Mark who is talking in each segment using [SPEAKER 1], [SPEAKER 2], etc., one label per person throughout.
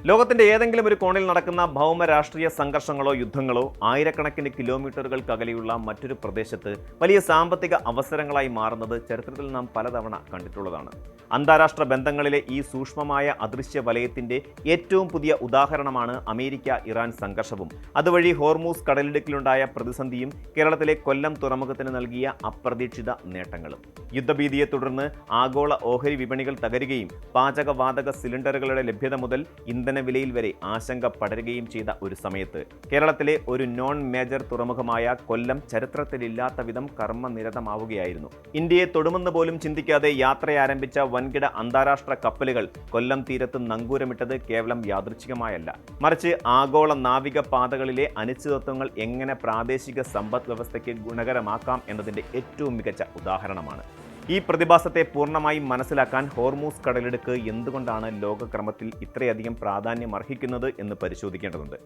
[SPEAKER 1] ലോകത്തിന്റെ ഏതെങ്കിലും ഒരു കോണിൽ നടക്കുന്ന ഭൗമ രാഷ്ട്രീയ സംഘർഷങ്ങളോ യുദ്ധങ്ങളോ ആയിരക്കണക്കിന് കിലോമീറ്ററുകൾക്കകലെയുള്ള മറ്റൊരു പ്രദേശത്ത് വലിയ സാമ്പത്തിക അവസരങ്ങളായി മാറുന്നത് ചരിത്രത്തിൽ നാം പലതവണ കണ്ടിട്ടുള്ളതാണ്. അന്താരാഷ്ട്ര ബന്ധങ്ങളിലെ ഈ സൂക്ഷ്മമായ അദൃശ്യ വലയത്തിന്റെ ഏറ്റവും പുതിയ ഉദാഹരണമാണ് അമേരിക്ക ഇറാൻ സംഘർഷവും അതുവഴി ഹോർമൂസ് കടലിടുക്കിലുണ്ടായ പ്രതിസന്ധിയും കേരളത്തിലെ കൊല്ലം തുറമുഖത്തിന് നൽകിയ അപ്രതീക്ഷിത നേട്ടങ്ങളും. യുദ്ധഭീതിയെ തുടർന്ന് ആഗോള ഓഹരി വിപണികൾ തകരുകയും പാചകവാതക സിലിണ്ടറുകളുടെ ലഭ്യത മുതൽ ഇന്ധനവിലയിൽ വരെ ആശങ്ക പടരുകയും ചെയ്ത ഒരു സമയത്ത് കേരളത്തിലെ ഒരു നോൺ മേജർ തുറമുഖമായ കൊല്ലം ചരിത്രത്തിലില്ലാത്ത വിധം കർമ്മനിരതമാവുകയായിരുന്നു. ഇന്ത്യയെ തൊടുമെന്ന് പോലും ചിന്തിക്കാതെ യാത്രയാരംഭിച്ച വൻകിട അന്താരാഷ്ട്ര കപ്പലുകൾ കൊല്ലം തീരത്ത് നങ്കൂരമിട്ടത് കേവലം യാദൃച്ഛികമായല്ല, മറിച്ച് ആഗോള നാവിക പാതകളിലെ അനിശ്ചിതത്വങ്ങൾ എങ്ങനെ പ്രാദേശിക സമ്പദ് വ്യവസ്ഥയ്ക്ക് ഗുണകരമാക്കാം എന്നതിൻ്റെ ഏറ്റവും മികച്ച ഉദാഹരണമാണ്. ഈ പ്രതിഭാസത്തെ പൂർണ്ണമായും മനസ്സിലാക്കാൻ ഹോർമൂസ് കടലിടുക്ക് എന്തുകൊണ്ടാണ് ലോകക്രമത്തിൽ ഇത്രയധികം പ്രാധാന്യം അർഹിക്കുന്നത് എന്ന് പരിശോധിക്കേണ്ടതുണ്ട്.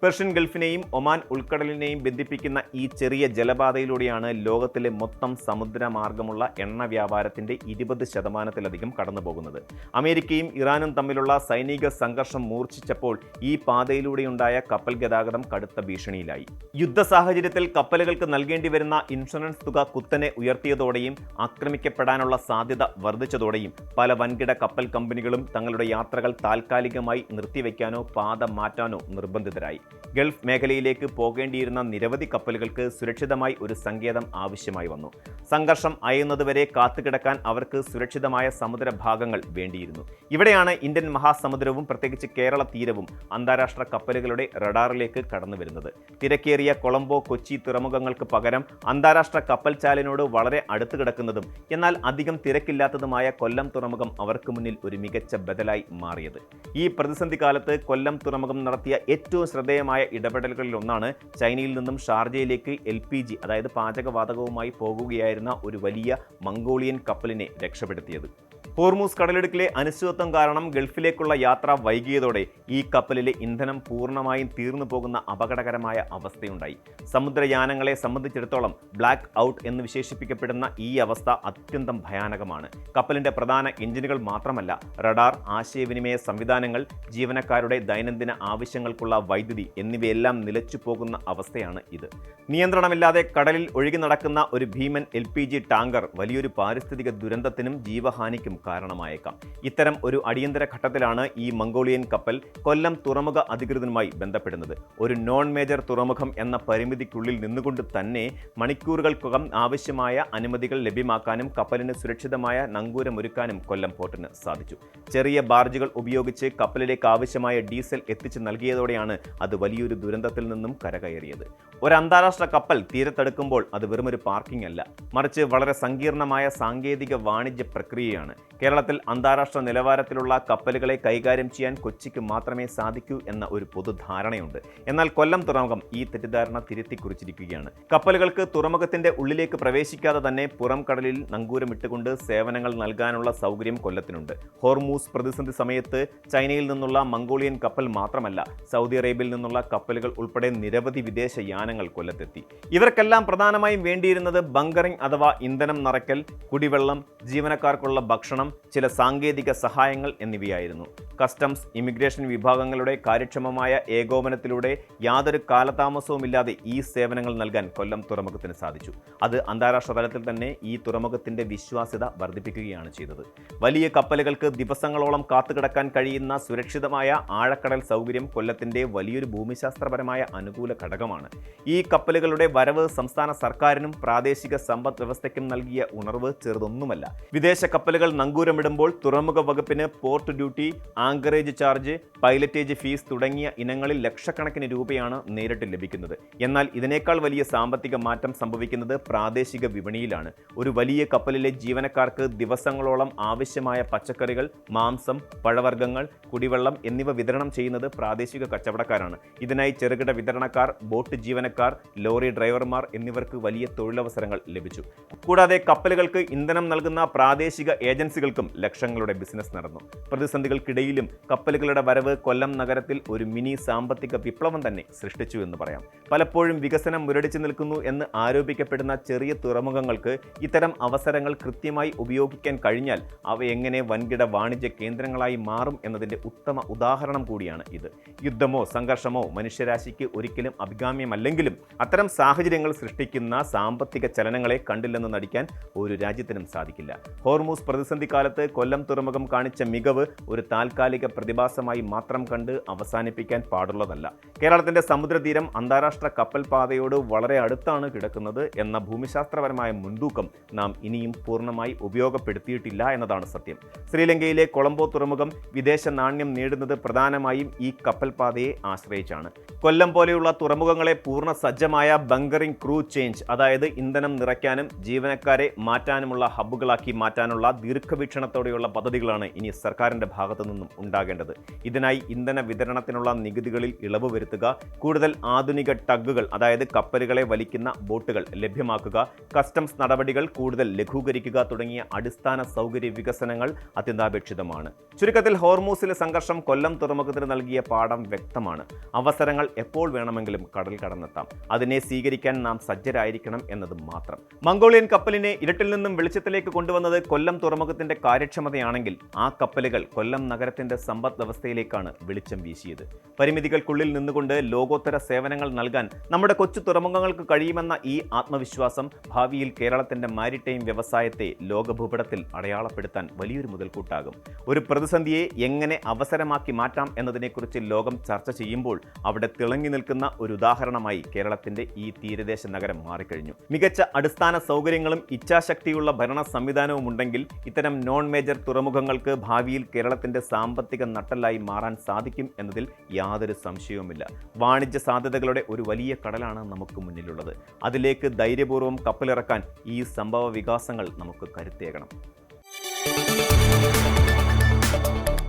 [SPEAKER 1] പെർഷ്യൻ ഗൾഫിനെയും ഒമാൻ ഉൾക്കടലിനെയും ബന്ധിപ്പിക്കുന്ന ഈ ചെറിയ ജലപാതയിലൂടെയാണ് ലോകത്തിലെ മൊത്തം സമുദ്രമാർഗമുള്ള എണ്ണ വ്യാപാരത്തിൻ്റെ 20% കടന്നു പോകുന്നത്. അമേരിക്കയും ഇറാനും തമ്മിലുള്ള സൈനിക സംഘർഷം മൂർച്ഛിച്ചപ്പോൾ ഈ പാതയിലൂടെയുണ്ടായ കപ്പൽ ഗതാഗതം കടുത്ത ഭീഷണിയിലായി. യുദ്ധ സാഹചര്യത്തിൽ കപ്പലുകൾക്ക് നൽകേണ്ടി വരുന്ന ഇൻഷുറൻസ് തുക കുത്തനെ ഉയർത്തിയതോടെയും ആക്രമിക്കപ്പെടാനുള്ള സാധ്യത വർദ്ധിച്ചതോടെയും പല വൻകിട കപ്പൽ കമ്പനികളും തങ്ങളുടെ യാത്രകൾ താൽക്കാലികമായി നിർത്തിവെക്കാനോ പാത മാറ്റാനോ നിർബന്ധിതരായി. ഗൾഫ് മേഖലയിലേക്ക് പോകേണ്ടിയിരുന്ന നിരവധി കപ്പലുകൾക്ക് സുരക്ഷിതമായി ഒരു സങ്കേതം ആവശ്യമായി വന്നു. സംഘർഷം അയയുന്നതുവരെ കാത്തുകിടക്കാൻ അവർക്ക് സുരക്ഷിതമായ സമുദ്രഭാഗങ്ങൾ വേണ്ടിയിരുന്നു. ഇവിടെയാണ് ഇന്ത്യൻ മഹാസമുദ്രവും പ്രത്യേകിച്ച് കേരള തീരവും അന്താരാഷ്ട്ര കപ്പലുകളുടെ റഡാറിലേക്ക് കടന്നു വരുന്നത്. തിരക്കേറിയ കൊളംബോ, കൊച്ചി തുറമുഖങ്ങൾക്ക് പകരം അന്താരാഷ്ട്ര കപ്പൽ ചാലിനോട് വളരെ അടുത്ത് കിടക്കുന്നതും എന്നാൽ അധികം തിരക്കില്ലാത്തതുമായ കൊല്ലം തുറമുഖം അവർക്ക് മുന്നിൽ ഒരു മികച്ച ബദലായി മാറിയത്. ഈ പ്രതിസന്ധി കാലത്ത് കൊല്ലം തുറമുഖം നടത്തിയ ഏറ്റവും ശ്രദ്ധേയമായ ഇടപെടലുകളിൽ ഒന്നാണ് ചൈനയിൽ നിന്നും ഷാർജയിലേക്ക് LPG അതായത് പാചകവാതകവുമായി പോകുകയായിരുന്ന ഒരു വലിയ മംഗോളിയൻ കപ്പലിനെ രക്ഷപ്പെടുത്തിയത്. ഹോർമൂസ് കടലിടുക്കിലെ അനിശ്ചിതത്വം കാരണം ഗൾഫിലേക്കുള്ള യാത്ര വൈകിയതോടെ ഈ കപ്പലിലെ ഇന്ധനം പൂർണ്ണമായും തീർന്നു പോകുന്ന അപകടകരമായ അവസ്ഥയുണ്ടായി. സമുദ്രയാനങ്ങളെ സംബന്ധിച്ചിടത്തോളം ബ്ലാക്ക് ഔട്ട് എന്ന് വിശേഷിപ്പിക്കപ്പെടുന്ന ഈ അവസ്ഥ അത്യന്തം ഭയാനകമാണ്. കപ്പലിന്റെ പ്രധാന എഞ്ചിനുകൾ മാത്രമല്ല, റഡാർ, ആശയവിനിമയ സംവിധാനങ്ങൾ, ജീവനക്കാരുടെ ദൈനംദിന ആവശ്യങ്ങൾക്കുള്ള വൈദ്യുതി എന്നിവയെല്ലാം നിലച്ചു പോകുന്ന അവസ്ഥയാണ് ഇത്. നിയന്ത്രണമില്ലാതെ കടലിൽ ഒഴുകി നടക്കുന്ന ഒരു ഭീമൻ LPG ടാങ്കർ വലിയൊരു പാരിസ്ഥിതിക ദുരന്തത്തിനും ജീവഹാനിക്കും കാരണമായേക്കാം. ഇത്തരം ഒരു അടിയന്തര ഘട്ടത്തിലാണ് ഈ മംഗോളിയൻ കപ്പൽ കൊല്ലം തുറമുഖ അധികൃതരുമായി ബന്ധപ്പെടുന്നത്. ഒരു നോൺ മേജർ തുറമുഖം എന്ന പരിമിതിക്കുള്ളിൽ നിന്നുകൊണ്ട് തന്നെ മണിക്കൂറുകൾക്കകം ആവശ്യമായ അനുമതികൾ ലഭ്യമാക്കാനും കപ്പലിന് സുരക്ഷിതമായ നങ്കൂരമൊരുക്കാനും കൊല്ലം പോർട്ടിന് സാധിച്ചു. ചെറിയ ബാർജുകൾ ഉപയോഗിച്ച് കപ്പലിലേക്ക് ആവശ്യമായ ഡീസൽ എത്തിച്ചു നൽകിയതോടെയാണ് അത് വലിയൊരു ദുരന്തത്തിൽ നിന്നും കരകയറിയത്. ഒരു അന്താരാഷ്ട്ര കപ്പൽ തീരത്തെടുക്കുമ്പോൾ അത് വെറുമൊരു പാർക്കിംഗ് അല്ല, മറിച്ച് വളരെ സങ്കീർണമായ സാങ്കേതിക വാണിജ്യ പ്രക്രിയയാണ്. കേരളത്തിൽ അന്താരാഷ്ട്ര നിലവാരത്തിലുള്ള കപ്പലുകളെ കൈകാര്യം ചെയ്യാൻ കൊച്ചിക്ക് മാത്രമേ സാധിക്കൂ എന്ന ഒരു പൊതുധാരണയുണ്ട്. എന്നാൽ കൊല്ലം തുറമുഖം ഈ തെറ്റിദ്ധാരണ തിരുത്തിക്കുറിച്ചിരിക്കുകയാണ്. കപ്പലുകൾക്ക് തുറമുഖത്തിന്റെ ഉള്ളിലേക്ക് പ്രവേശിക്കാതെ തന്നെ പുറം കടലിൽ നങ്കൂരമിട്ടുകൊണ്ട് സേവനങ്ങൾ നൽകാനുള്ള സൗകര്യം കൊല്ലത്തിനുണ്ട്. ഹോർമൂസ് പ്രതിസന്ധി സമയത്ത് ചൈനയിൽ നിന്നുള്ള മംഗോളിയൻ കപ്പൽ മാത്രമല്ല, സൗദി അറേബ്യയിൽ നിന്നുള്ള കപ്പലുകൾ ഉൾപ്പെടെ നിരവധി വിദേശ യാനങ്ങൾ കൊല്ലത്തെത്തി. ഇവർക്കെല്ലാം പ്രധാനമായും വേണ്ടിയിരുന്നത് ബങ്കറിംഗ് അഥവാ ഇന്ധനം നിറയ്ക്കൽ, കുടിവെള്ളം, ജീവനക്കാർക്കുള്ള ഭക്ഷണം, ചില സാങ്കേതിക സഹായങ്ങൾ എന്നിവയായിരുന്നു. കസ്റ്റംസ്, ഇമിഗ്രേഷൻ വിഭാഗങ്ങളുടെ കാര്യക്ഷമമായ ഏകോപനത്തിലൂടെ യാതൊരു കാലതാമസവുമില്ലാതെ ഈ സേവനങ്ങൾ നൽകാൻ കൊല്ലം തുറമുഖത്തിന് സാധിച്ചു. അത് അന്താരാഷ്ട്ര തലത്തിൽ തന്നെ ഈ തുറമുഖത്തിന്റെ വിശ്വാസ്യത വർദ്ധിപ്പിക്കുകയാണ് ചെയ്തത്. വലിയ കപ്പലുകൾക്ക് ദിവസങ്ങളോളം കാത്തുകിടക്കാൻ കഴിയുന്ന സുരക്ഷിതമായ ആഴക്കടൽ സൗകര്യം കൊല്ലത്തിന്റെ വലിയൊരു ഭൂമിശാസ്ത്രപരമായ അനുകൂല ഘടകമാണ്. ഈ കപ്പലുകളുടെ വരവ് സംസ്ഥാന സർക്കാരിനും പ്രാദേശിക സമ്പദ് വ്യവസ്ഥയ്ക്കും നൽകിയ ഉണർവ് ചെറുതൊന്നുമല്ല. വിദേശ കപ്പലുകൾ നങ്കൂരമിടുമ്പോൾ തുറമുഖ വകുപ്പിന് port duty, anchorage charge, pilotage fees തുടങ്ങിയ ഇനങ്ങളിൽ ലക്ഷക്കണക്കിന് രൂപയാണ് നേരിട്ട് ലഭിക്കുന്നത്. എന്നാൽ ഇതിനേക്കാൾ വലിയ സാമ്പത്തിക മാറ്റം സംഭവിക്കുന്നത് പ്രാദേശിക വിപണിയിലാണ്. ഒരു വലിയ കപ്പലിലെ ജീവനക്കാർക്ക് ദിവസങ്ങളോളം ആവശ്യമായ പച്ചക്കറികൾ, മാംസം, പഴവർഗ്ഗങ്ങൾ, കുടിവെള്ളം എന്നിവ വിതരണം ചെയ്യുന്നത് പ്രാദേശിക കച്ചവടക്കാരാണ്. ഇതിനായി ചെറുകിട വിതരണക്കാർ, ബോട്ട് ജീവനക്കാർ, ലോറി ഡ്രൈവർമാർ എന്നിവർക്ക് വലിയ തൊഴിലവസരങ്ങൾ ലഭിച്ചു. കൂടാതെ കപ്പലുകൾക്ക് ഇന്ധനം നൽകുന്ന പ്രാദേശിക ഏജൻസി ഏജൻസികൾക്കും ലക്ഷങ്ങളുടെ ബിസിനസ് നടന്നു. പ്രതിസന്ധികൾക്കിടയിലും കപ്പലുകളുടെ വരവ് കൊല്ലം നഗരത്തിൽ ഒരു മിനി സാമ്പത്തിക വിപ്ലവം തന്നെ സൃഷ്ടിച്ചു എന്ന് പറയാം. പലപ്പോഴും വികസനം മുരടിച്ചു നിൽക്കുന്നു എന്ന് ആരോപിക്കപ്പെടുന്ന ചെറിയ തുറമുഖങ്ങൾക്ക് ഇത്തരം അവസരങ്ങൾ കൃത്യമായി ഉപയോഗിക്കാൻ കഴിഞ്ഞാൽ അവ എങ്ങനെ വൻകിട വാണിജ്യ കേന്ദ്രങ്ങളായി മാറും എന്നതിൻ്റെ ഉത്തമ ഉദാഹരണം കൂടിയാണ് ഇത്. യുദ്ധമോ സംഘർഷമോ മനുഷ്യരാശിക്ക് ഒരിക്കലും അഭികാമ്യമല്ലെങ്കിലും അത്തരം സാഹചര്യങ്ങൾ സൃഷ്ടിക്കുന്ന സാമ്പത്തിക ചലനങ്ങളെ കണ്ടില്ലെന്ന് നടിക്കാൻ ഒരു രാജ്യത്തിനും സാധിക്കില്ല. ഹോർമൂസ് പ്രതിസന്ധി കാലത്ത് കൊല്ലം തുറമുഖം കാണിച്ച മികവ് ഒരു താൽക്കാലിക പ്രതിഭാസമായി മാത്രം കണ്ട് അവസാനിപ്പിക്കാൻ പാടുള്ളതല്ല. കേരളത്തിന്റെ സമുദ്രതീരം അന്താരാഷ്ട്ര കപ്പൽ പാതയോട് വളരെ അടുത്താണ് കിടക്കുന്നത് എന്ന ഭൂമിശാസ്ത്രപരമായ മുൻതൂക്കം നാം ഇനിയും പൂർണ്ണമായി ഉപയോഗപ്പെടുത്തിയിട്ടില്ല എന്നതാണ് സത്യം. ശ്രീലങ്കയിലെ കൊളംബോ തുറമുഖം വിദേശ നാണ്യം നേടുന്നത് പ്രധാനമായും ഈ കപ്പൽ പാതയെ ആശ്രയിച്ചാണ്. കൊല്ലം പോലെയുള്ള തുറമുഖങ്ങളെ പൂർണ്ണ സജ്ജമായ ബങ്കറിംഗ് ക്രൂ ചേഞ്ച്, അതായത് ഇന്ധനം നിറയ്ക്കാനും ജീവനക്കാരെ മാറ്റാനുമുള്ള ഹബ്ബുകളാക്കി മാറ്റാനുള്ള ദീർഘവീക്ഷണത്തോടെയുള്ള പദ്ധതികളാണ് ഇനി സർക്കാരിന്റെ ഭാഗത്തു നിന്നും ഉണ്ടാകേണ്ടത്. ഇതിനായി ഇന്ധന വിതരണത്തിനുള്ള നികുതികളിൽ ഇളവ് വരുത്തുക, കൂടുതൽ ആധുനിക ടഗ്ഗുകൾ അതായത് കപ്പലുകളെ വലിക്കുന്ന ബോട്ടുകൾ ലഭ്യമാക്കുക, കസ്റ്റംസ് നടപടികൾ കൂടുതൽ ലഘൂകരിക്കുക തുടങ്ങിയ അടിസ്ഥാന സൗകര്യ വികസനങ്ങൾ അത്യന്താപേക്ഷിതമാണ്. ചുരുക്കത്തിൽ ഹോർമൂസിലെ സംഘർഷം കൊല്ലം തുറമുഖത്തിന് നൽകിയ പാഠം വ്യക്തമാണ്. അവസരങ്ങൾ എപ്പോൾ വേണമെങ്കിലും കടൽ കടന്നെത്താം. അതിനെ സ്വീകരിക്കാൻ നാം സജ്ജരായിരിക്കണം എന്നത് മാത്രം. മംഗോളിയൻ കപ്പലിനെ ഇരുട്ടിൽ നിന്നും വെളിച്ചത്തിലേക്ക് കൊണ്ടുവന്നത് കൊല്ലം തുറമുഖത്തിന്റെ കാര്യക്ഷമതയാണെങ്കിൽ ആ കപ്പലുകൾ കൊല്ലം നഗരത്തിന്റെ സമ്പദ് വ്യവസ്ഥയിലേക്കാണ് വെളിച്ചം വീശിയത്. പരിമിതികൾക്കുള്ളിൽ നിന്നുകൊണ്ട് ലോകോത്തര സേവനങ്ങൾ നൽകാൻ നമ്മുടെ കൊച്ചു തുറമുഖങ്ങൾക്ക് കഴിയുമെന്ന ഈ ആത്മവിശ്വാസം ഭാവിയിൽ കേരളത്തിന്റെ മാരിടൈം വ്യവസായത്തെ ലോകഭൂപടത്തിൽ അടയാളപ്പെടുത്താൻ വലിയൊരു മുതൽക്കൂട്ടാകും. ഒരു പ്രതിസന്ധിയെ എങ്ങനെ അവസരമാക്കി മാറ്റാം എന്നതിനെക്കുറിച്ച് ലോകം ചർച്ച ചെയ്യുമ്പോൾ അവിടെ തിളങ്ങി നിൽക്കുന്ന ഒരു ഉദാഹരണമായി കേരളത്തിന്റെ ഈ തീരദേശ നഗരം മാറിക്കഴിഞ്ഞു. മികച്ച അടിസ്ഥാന സൗകര്യങ്ങളും ഇച്ഛാശക്തിയുള്ള ഭരണ സംവിധാനവും ഉണ്ടെങ്കിൽ ഇത്തരം നോൺ മേജർ തുറമുഖങ്ങൾക്ക് ഭാവിയിൽ കേരളത്തിന്റെ സാമ്പത്തിക നട്ടെല്ലായി മാറാൻ സാധിക്കും എന്നതിൽ യാതൊരു സംശയവുമില്ല. വാണിജ്യ സാധ്യതകളുടെ ഒരു വലിയ കടലാണ് നമുക്ക് മുന്നിലുള്ളത്. അതിലേക്ക് ധൈര്യപൂർവ്വം കപ്പലിറക്കാൻ ഈ സംഭവ വികാസങ്ങൾ നമുക്ക് കരുത്തേകണം.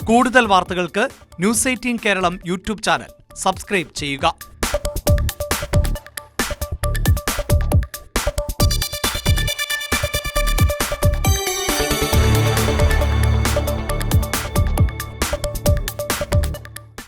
[SPEAKER 2] കൂടുതൽ വാർത്തകൾക്ക് news 18 Keralam YouTube channel subscribe ചെയ്യുക.